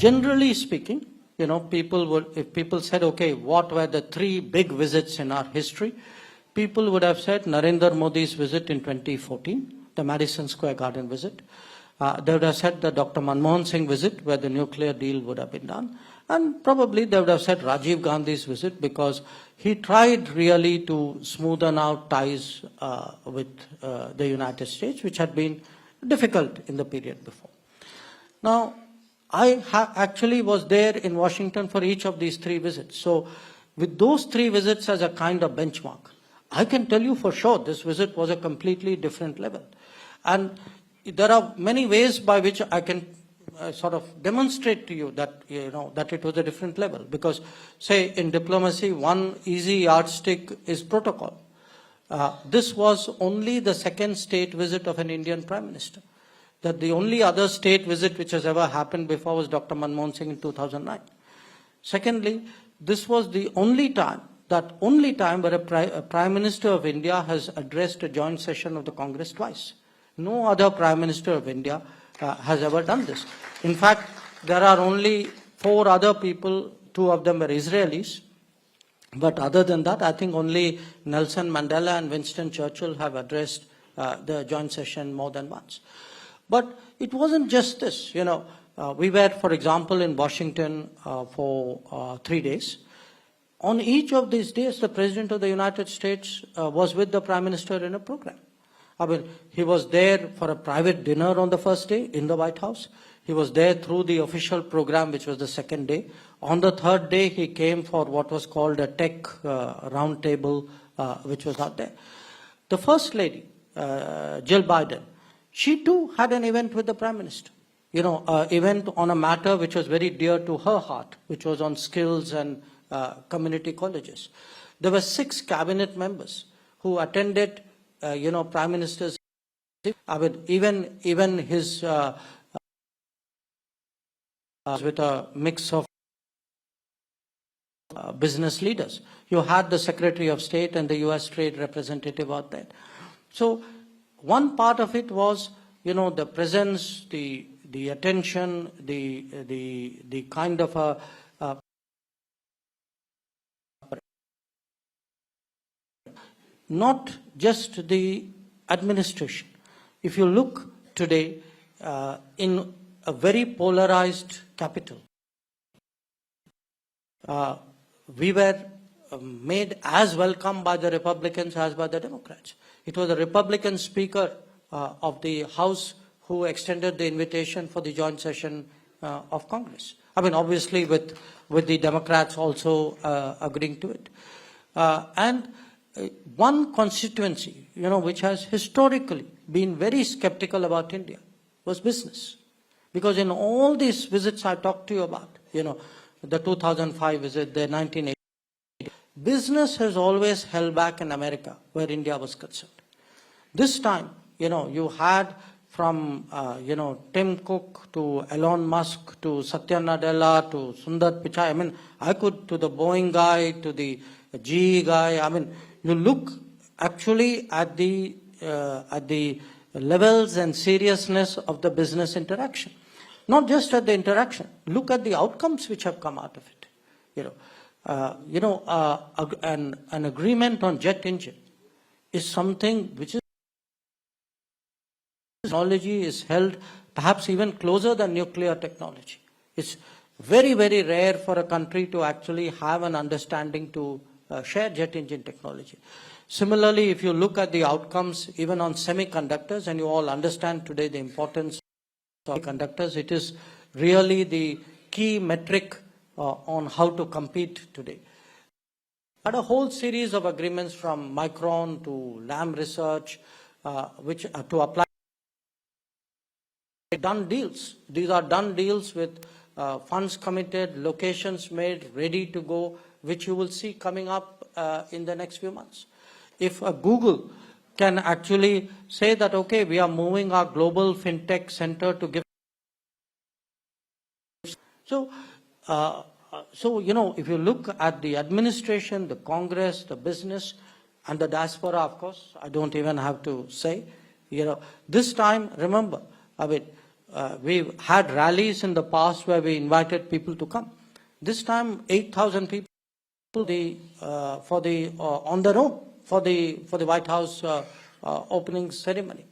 generally speaking, if people said, okay, what were the 3 big visits in our history? People would have said Narendra Modi's visit in 2014, the Madison Square Garden visit. They would have said the Dr. Manmohan Singh visit, where the nuclear deal would have been done. And probably they would have said Rajiv Gandhi's visit, because he tried really to smoothen out ties with the United States, which had been difficult in the period before. Now, I actually was there in Washington for each of these 3 visits. So with those 3 visits as a kind of benchmark, I can tell you for sure this visit was a completely different level. And there are many ways by which I can sort of demonstrate to you that, that it was a different level. Because, say, in diplomacy, one easy yardstick is protocol. This was only the 2nd state visit of an Indian Prime Minister. That the only other state visit which has ever happened before was Dr. Manmohan Singh in 2009. Secondly, this was the only time where a Prime Minister of India has addressed a joint session of the Congress twice. No other Prime Minister of India has ever done this. In fact, there are only 4 other people, 2 of them were Israelis. But other than that, I think only Nelson Mandela and Winston Churchill have addressed the joint session more than once. But it wasn't just this. We were, for example, in Washington for 3 days. On each of these days, the President of the United States was with the Prime Minister in a program. I mean, he was there for a private dinner on the first day in the White House. He was there through the official program, which was the 2nd day. On the 3rd day, he came for what was called a tech roundtable, which was not there. The First Lady, Jill Biden, she too had an event with the Prime Minister. Event on a matter which was very dear to her heart, which was on skills and community colleges. There were 6 cabinet members who attended, Prime Minister's. I mean, even his with a mix of business leaders. You had the Secretary of State and the U.S. Trade Representative out there. So one part of it was, the presence, the attention, the kind of a not just the administration. If you look today in a very polarized capital, we were made as welcome by the Republicans as by the Democrats. It was the Republican Speaker of the House who extended the invitation for the joint session of Congress. I mean, obviously with the Democrats also agreeing to it. And one constituency, which has historically been very skeptical about India was business. Because in all these visits I talked to you about, the 2005 visit, the 1980, business has always held back in America where India was concerned. This time, you had from, Tim Cook to Elon Musk to Satya Nadella to Sundar Pichai. I mean, to the Boeing guy, to the GE guy. I mean, you look actually at the levels and seriousness of the business interaction. Not just at the interaction. Look at the outcomes which have come out of it. An agreement on jet engine is something which is technology is held perhaps even closer than nuclear technology. It's very, very rare for a country to actually have an understanding to share jet engine technology. Similarly, if you look at the outcomes even on semiconductors, and you all understand today the importance of semiconductors, it is really the key metric on how to compete today. Had a whole series of agreements from Micron to Lam Research, which to apply done deals. These are done deals with funds committed, locations made, ready to go, which you will see coming up in the next few months. If Google can actually say that, okay, we are moving our global fintech center to give. So, if you look at the administration, the Congress, the business, and the diaspora, of course, I don't even have to say, this time, remember, we've had rallies in the past where we invited people to come. This time, 8,000 people on their own for the White House opening ceremony.